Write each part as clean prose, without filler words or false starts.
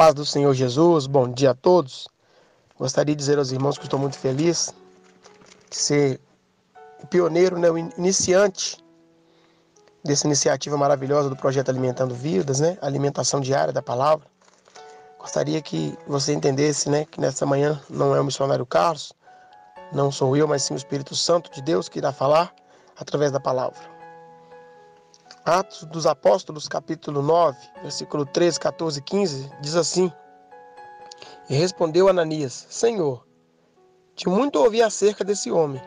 paz do Senhor Jesus, bom dia a todos. Gostaria de dizer aos irmãos que estou muito feliz de ser o pioneiro, o iniciante dessa iniciativa maravilhosa do projeto Alimentando Vidas, alimentação diária da palavra. Gostaria que você entendesse, que nessa manhã não é o missionário Carlos, não sou eu, mas sim o Espírito Santo de Deus que irá falar através da palavra. Atos dos Apóstolos, capítulo 9, versículo 13, 14 e 15, diz assim: E respondeu Ananias: Senhor, de muito ouvi acerca desse homem.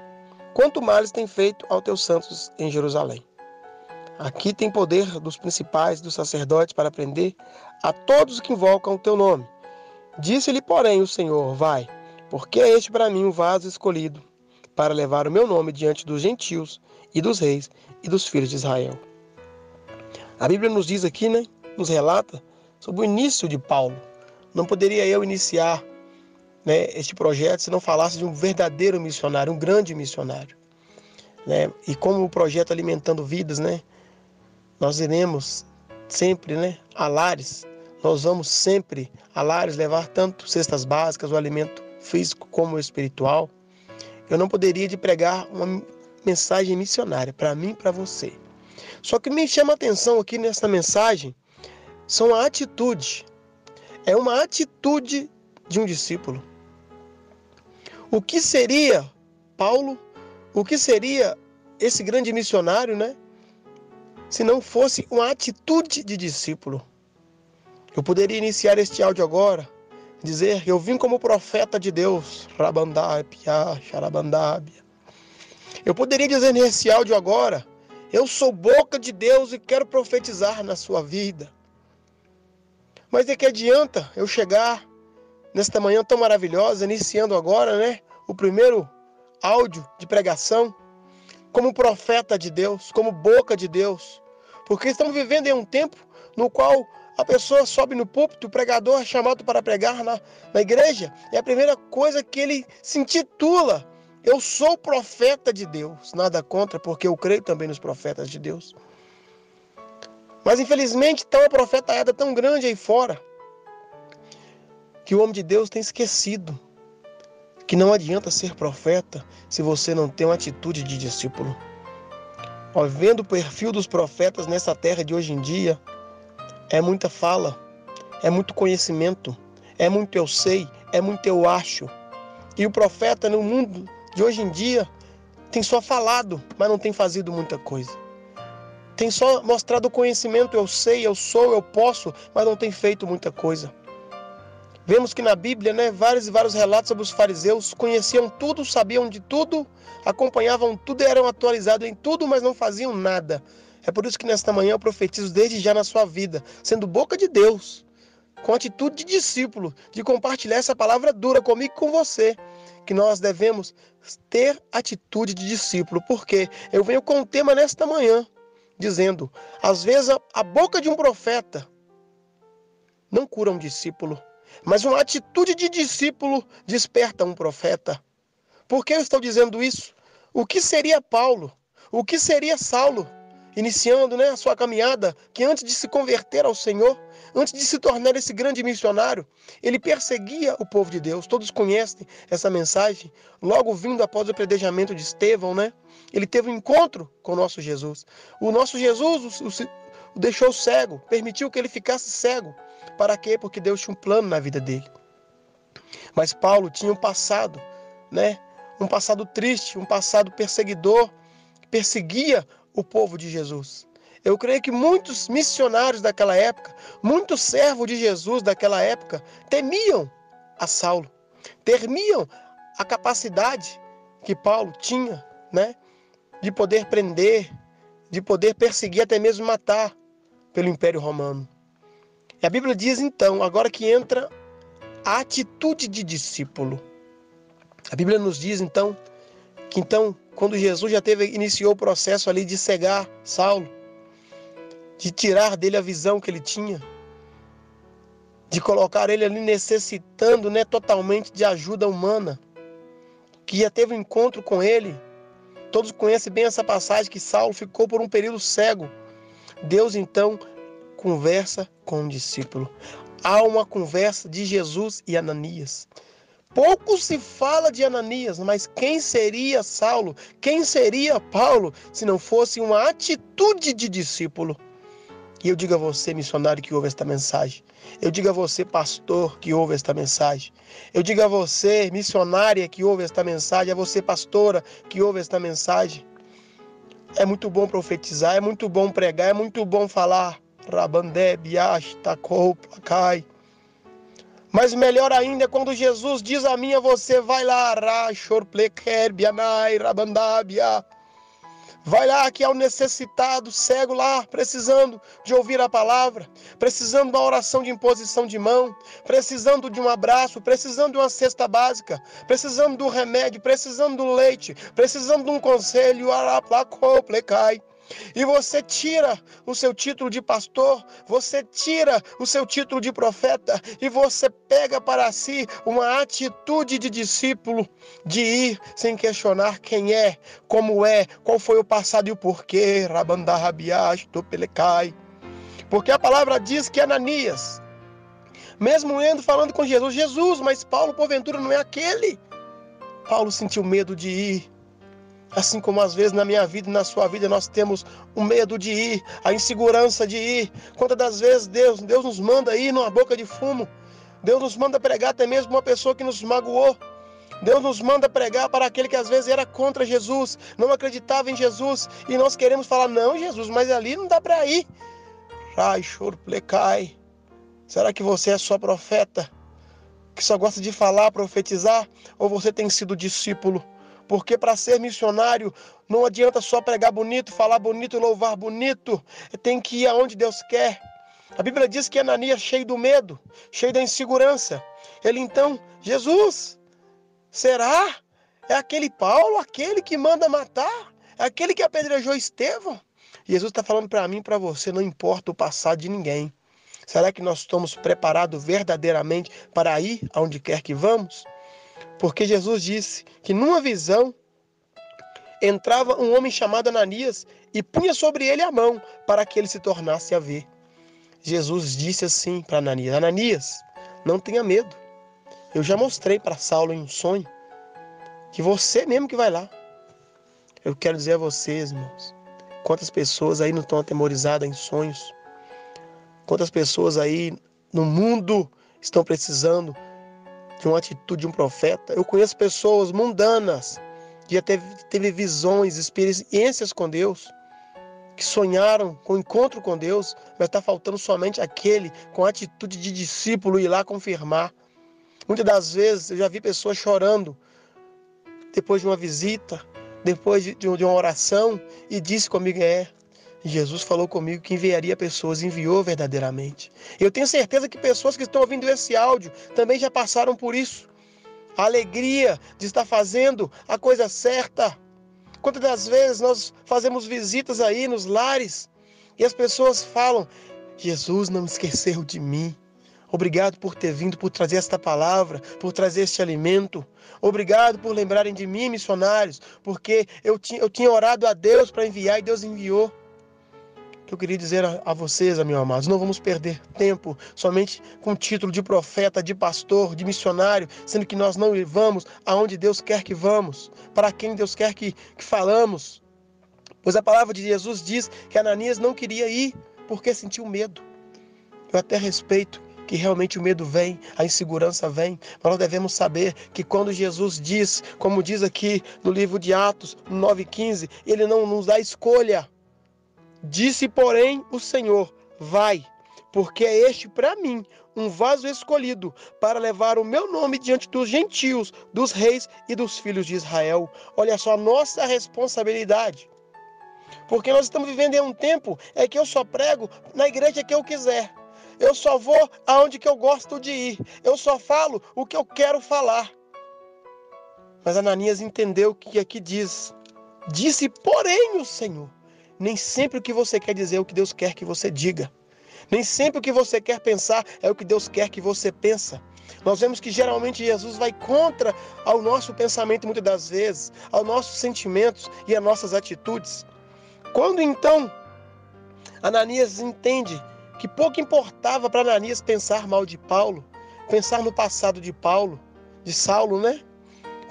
Quanto males tem feito aos teus santos em Jerusalém. Aqui tem poder dos principais dos sacerdotes para prender a todos que invocam o teu nome. Disse-lhe, porém, o Senhor: Vai, porque é este para mim um vaso escolhido, para levar o meu nome diante dos gentios e dos reis e dos filhos de Israel. A Bíblia nos diz aqui, nos relata sobre o início de Paulo. Não poderia eu iniciar este projeto se não falasse de um verdadeiro missionário, um grande missionário. E como o projeto Alimentando Vidas, nós iremos sempre a lares, nós vamos sempre a lares levar tanto cestas básicas, o alimento físico como o espiritual. Eu não poderia de pregar uma mensagem missionária para mim e para você. Só que me chama a atenção aqui nessa mensagem são a atitude. É uma atitude de um discípulo. O que seria Paulo? O que seria esse grande missionário, se não fosse uma atitude de discípulo? Eu poderia iniciar este áudio agora, dizer: eu vim como profeta de Deus, Rabandábia, Xarabandábia. Eu poderia dizer nesse áudio agora: eu sou boca de Deus e quero profetizar na sua vida. Mas de que adianta eu chegar nesta manhã tão maravilhosa, iniciando agora, o primeiro áudio de pregação, como profeta de Deus, como boca de Deus? Porque estamos vivendo em um tempo no qual a pessoa sobe no púlpito, o pregador é chamado para pregar na igreja, e a primeira coisa que ele se intitula: eu sou profeta de Deus. Nada contra, porque eu creio também nos profetas de Deus. Mas infelizmente está uma profetaiada tão grande aí fora, que o homem de Deus tem esquecido que não adianta ser profeta se você não tem uma atitude de discípulo. Vendo o perfil dos profetas nessa terra de hoje em dia, é muita fala, é muito conhecimento, é muito eu sei, é muito eu acho. E o profeta no mundo de hoje em dia tem só falado, mas não tem fazido muita coisa. Tem só mostrado o conhecimento, eu sei, eu sou, eu posso, mas não tem feito muita coisa. Vemos que na Bíblia, vários e vários relatos sobre os fariseus, conheciam tudo, sabiam de tudo, acompanhavam tudo e eram atualizados em tudo, mas não faziam nada. É por isso que nesta manhã eu profetizo desde já na sua vida, sendo boca de Deus, com atitude de discípulo, de compartilhar essa palavra dura comigo e com você, que nós devemos ter atitude de discípulo. Porque eu venho com um tema nesta manhã, dizendo: às vezes a boca de um profeta não cura um discípulo, mas uma atitude de discípulo desperta um profeta. Por que eu estou dizendo isso? O que seria Paulo? O que seria Saulo? Iniciando a sua caminhada, que antes de se converter ao Senhor, antes de se tornar esse grande missionário, ele perseguia o povo de Deus. Todos conhecem essa mensagem. Logo vindo após o apedrejamento de Estevão, ele teve um encontro com o nosso Jesus. O nosso Jesus o deixou cego, permitiu que ele ficasse cego. Para quê? Porque Deus tinha um plano na vida dele. Mas Paulo tinha um passado, um passado triste, um passado perseguidor, que perseguia o povo de Jesus. Eu creio que muitos missionários daquela época, muitos servos de Jesus daquela época, temiam a Saulo, temiam a capacidade que Paulo tinha, de poder prender, de poder perseguir, até mesmo matar pelo Império Romano. E a Bíblia diz então, agora que entra a atitude de discípulo. A Bíblia nos diz então, que quando Jesus já iniciou o processo ali de cegar Saulo, de tirar dele a visão que ele tinha, de colocar ele ali necessitando totalmente de ajuda humana, que já teve um encontro com ele. Todos conhecem bem essa passagem que Saulo ficou por um período cego. Deus então conversa com o discípulo. há uma conversa de Jesus e Ananias. Pouco se fala de Ananias, mas quem seria Saulo? Quem seria Paulo se não fosse uma atitude de discípulo? E eu digo a você, missionário, que ouve esta mensagem. Eu digo a você, pastor, que ouve esta mensagem. Eu digo a você, missionária, que ouve esta mensagem. A você, pastora, que ouve esta mensagem. É muito bom profetizar, é muito bom pregar, é muito bom falar. Rabandé, biash, takou, placai. Mas melhor ainda é quando Jesus diz a mim e a você, vai lá, rachor, plequer, bianai, rabandabia. Vai lá que é o necessitado, cego lá, precisando de ouvir a palavra, precisando de uma oração de imposição de mão, precisando de um abraço, precisando de uma cesta básica, precisando do remédio, precisando do leite, precisando de um conselho, araplacoplecai. E você tira o seu título de pastor, você tira o seu título de profeta e você pega para si uma atitude de discípulo, de ir sem questionar quem é, como é, qual foi o passado e o porquê. Rabandarrabiash, topelecai. Porque a palavra diz que Ananias, mesmo indo falando com Jesus, mas Paulo porventura não é aquele. Paulo sentiu medo de ir. Assim como às vezes na minha vida e na sua vida nós temos o medo de ir, a insegurança de ir. Quantas das vezes Deus nos manda ir numa boca de fumo. Deus nos manda pregar até mesmo uma pessoa que nos magoou. Deus nos manda pregar para aquele que às vezes era contra Jesus, não acreditava em Jesus. E nós queremos falar, não Jesus, mas ali não dá para ir. Rai, choro, plecai. Será que você é só profeta? Que só gosta de falar, profetizar? Ou você tem sido discípulo? Porque para ser missionário não adianta só pregar bonito, falar bonito, louvar bonito. Tem que ir aonde Deus quer. A Bíblia diz que Ananias, cheio do medo, cheio da insegurança. Ele então, Jesus, será? É aquele Paulo, aquele que manda matar? É aquele que apedrejou Estevão? Jesus está falando para mim e para você, não importa o passado de ninguém. Será que nós estamos preparados verdadeiramente para ir aonde quer que vamos? Porque Jesus disse que numa visão entrava um homem chamado Ananias e punha sobre ele a mão para que ele se tornasse a ver. Jesus disse assim para Ananias, Ananias, não tenha medo. Eu já mostrei para Saulo em um sonho que você mesmo que vai lá. Eu quero dizer a vocês, irmãos, quantas pessoas aí não estão atemorizadas em sonhos. Quantas pessoas aí no mundo estão precisando de uma atitude de um profeta. Eu conheço pessoas mundanas que já teve visões, experiências com Deus, que sonharam com o encontro com Deus, mas está faltando somente aquele com atitude de discípulo ir lá confirmar. Muitas das vezes eu já vi pessoas chorando depois de uma visita, depois de uma oração, e disse comigo, Jesus falou comigo que enviaria pessoas, enviou verdadeiramente. Eu tenho certeza que pessoas que estão ouvindo esse áudio também já passaram por isso. A alegria de estar fazendo a coisa certa. Quantas das vezes nós fazemos visitas aí nos lares e as pessoas falam, Jesus não esqueceu de mim. Obrigado por ter vindo, por trazer esta palavra, por trazer este alimento. Obrigado por lembrarem de mim, missionários, porque eu tinha orado a Deus para enviar e Deus enviou. Eu queria dizer a vocês, meus amados, não vamos perder tempo somente com título de profeta, de pastor, de missionário, sendo que nós não vamos aonde Deus quer que vamos, para quem Deus quer que falamos. Pois a palavra de Jesus diz que Ananias não queria ir porque sentiu medo. Eu até respeito que realmente o medo vem, a insegurança vem, mas nós devemos saber que quando Jesus diz, como diz aqui no livro de Atos 9,15, ele não nos dá escolha. Disse, porém, o Senhor, vai, porque é este para mim um vaso escolhido para levar o meu nome diante dos gentios, dos reis e dos filhos de Israel. Olha só a nossa responsabilidade. Porque nós estamos vivendo em um tempo que eu só prego na igreja que eu quiser. Eu só vou aonde que eu gosto de ir. Eu só falo o que eu quero falar. Mas Ananias entendeu o que aqui diz. Disse, porém, o Senhor. Nem sempre o que você quer dizer é o que Deus quer que você diga. Nem sempre o que você quer pensar é o que Deus quer que você pensa. Nós vemos que geralmente Jesus vai contra ao nosso pensamento muitas das vezes, aos nossos sentimentos e às nossas atitudes. Quando então Ananias entende que pouco importava para Ananias pensar mal de Paulo, pensar no passado de Paulo, de Saulo, né?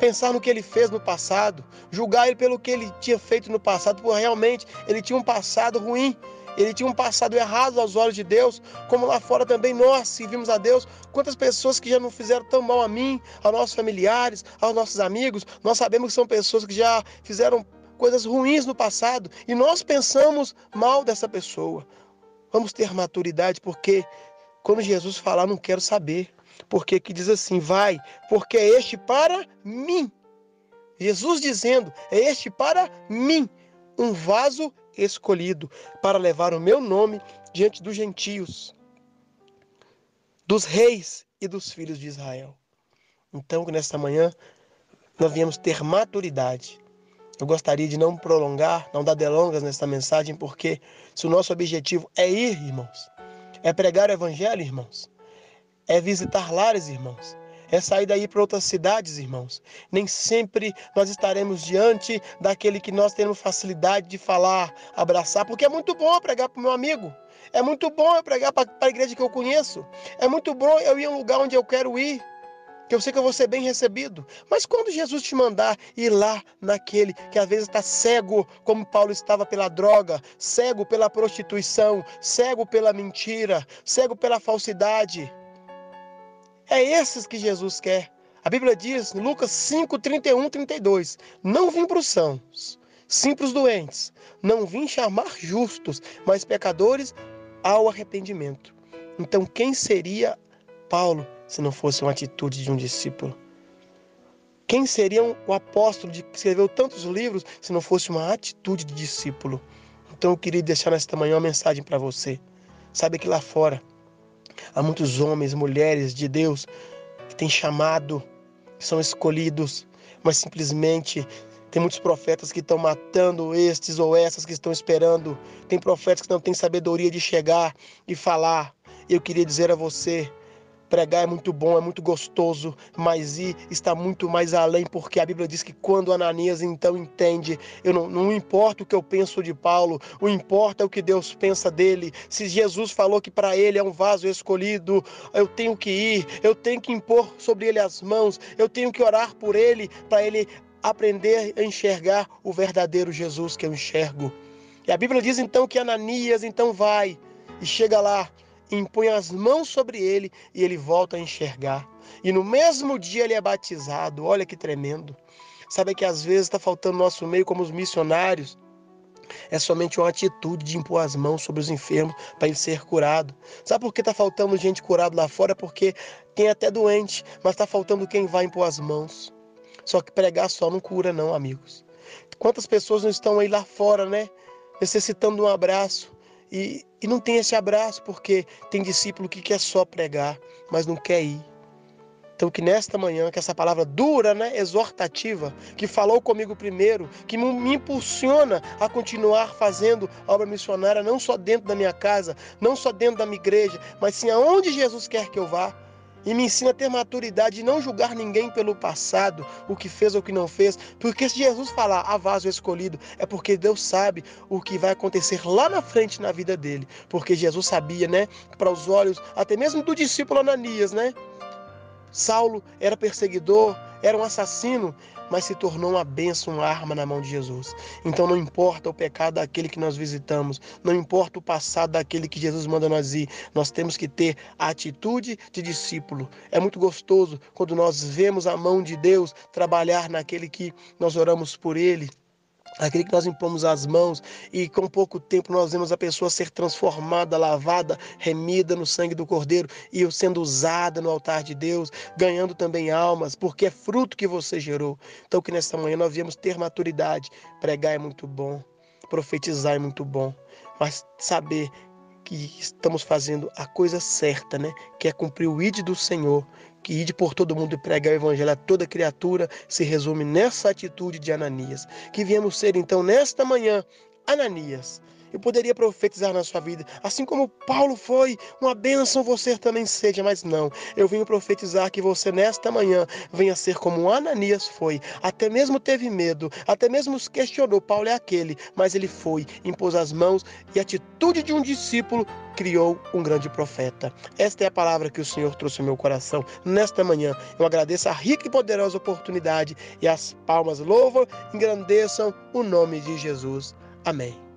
Pensar no que ele fez no passado, julgar ele pelo que ele tinha feito no passado, porque realmente ele tinha um passado ruim, ele tinha um passado errado aos olhos de Deus, como lá fora também nós servimos a Deus. Quantas pessoas que já não fizeram tão mal a mim, aos nossos familiares, aos nossos amigos, nós sabemos que são pessoas que já fizeram coisas ruins no passado e nós pensamos mal dessa pessoa. Vamos ter maturidade, porque quando Jesus falar, não quero saber. Porque que diz assim, vai, porque é este para mim. Jesus dizendo, é este para mim, um vaso escolhido para levar o meu nome diante dos gentios, dos reis e dos filhos de Israel. Então, nesta manhã, nós viemos ter maturidade. Eu gostaria de não prolongar, não dar delongas nesta mensagem, porque se o nosso objetivo é ir, irmãos, é pregar o evangelho, irmãos, é visitar lares, irmãos, é sair daí para outras cidades, irmãos. Nem sempre nós estaremos diante daquele que nós temos facilidade de falar, abraçar, porque é muito bom eu pregar para o meu amigo, é muito bom eu pregar para a igreja que eu conheço, é muito bom eu ir a um lugar onde eu quero ir, que eu sei que eu vou ser bem recebido. Mas quando Jesus te mandar ir lá naquele que às vezes está cego, como Paulo estava pela droga, cego pela prostituição, cego pela mentira, cego pela falsidade, é esses que Jesus quer. A Bíblia diz, em Lucas 5, 31, 32, não vim para os sãos, sim para os doentes. Não vim chamar justos, mas pecadores ao arrependimento. Então quem seria Paulo se não fosse uma atitude de um discípulo? Quem seria o apóstolo que escreveu tantos livros se não fosse uma atitude de discípulo? Então eu queria deixar nesta manhã uma mensagem para você. Sabe que lá fora há muitos homens, mulheres de Deus que têm chamado, que são escolhidos, mas simplesmente tem muitos profetas que estão matando estes ou essas que estão esperando. Tem profetas que não têm sabedoria de chegar e falar. Eu queria dizer a você, pregar é muito bom, é muito gostoso, mas ir está muito mais além, porque a Bíblia diz que quando Ananias então entende, não importa o que eu penso de Paulo, o importa é o que Deus pensa dele. Se Jesus falou que para ele é um vaso escolhido, eu tenho que ir, eu tenho que impor sobre ele as mãos, eu tenho que orar por ele, para ele aprender a enxergar o verdadeiro Jesus que eu enxergo. E a Bíblia diz então que Ananias então vai e chega lá, impõe as mãos sobre ele e ele volta a enxergar. E no mesmo dia ele é batizado. Olha que tremendo. Sabe que às vezes está faltando no nosso meio como os missionários. É somente uma atitude de impor as mãos sobre os enfermos para ele ser curado. Sabe por que está faltando gente curada lá fora? Porque tem até doente, mas está faltando quem vai impor as mãos. Só que pregar só não cura não, amigos. Quantas pessoas não estão aí lá fora, né? Necessitando de um abraço. E não tem esse abraço, porque tem discípulo que quer só pregar, mas não quer ir. Então que nesta manhã, que essa palavra dura, né, exortativa, que falou comigo primeiro, que me impulsiona a continuar fazendo a obra missionária, não só dentro da minha casa, não só dentro da minha igreja, mas sim aonde Jesus quer que eu vá. E me ensina a ter maturidade de não julgar ninguém pelo passado, o que fez ou o que não fez. Porque se Jesus falar, a vaso escolhido, é porque Deus sabe o que vai acontecer lá na frente na vida dele. Porque Jesus sabia, né, para os olhos, até mesmo do discípulo Ananias, né? Saulo era perseguidor, era um assassino, mas se tornou uma bênção, uma arma na mão de Jesus. Então não importa o pecado daquele que nós visitamos, não importa o passado daquele que Jesus manda nós ir, nós temos que ter a atitude de discípulo. É muito gostoso quando nós vemos a mão de Deus trabalhar naquele que nós oramos por ele, aquele que nós impomos as mãos e com pouco tempo nós vemos a pessoa ser transformada, lavada, remida no sangue do Cordeiro e sendo usada no altar de Deus, ganhando também almas, porque é fruto que você gerou. Então que nesta manhã nós viemos ter maturidade. Pregar é muito bom, profetizar é muito bom, mas saber que estamos fazendo a coisa certa, né? Que é cumprir o ID do Senhor, que ide por todo mundo e pregar o evangelho a toda criatura, se resume nessa atitude de Ananias. Que viemos ser então nesta manhã Ananias Eu poderia profetizar na sua vida, assim como Paulo foi, uma bênção você também seja, mas não. Eu venho profetizar que você nesta manhã venha ser como Ananias foi, até mesmo teve medo, até mesmo se questionou, Paulo é aquele, mas ele foi, impôs as mãos e a atitude de um discípulo criou um grande profeta. Esta é a palavra que o Senhor trouxe ao meu coração nesta manhã. Eu agradeço a rica e poderosa oportunidade e as palmas louvam e engrandeçam o nome de Jesus. Amém.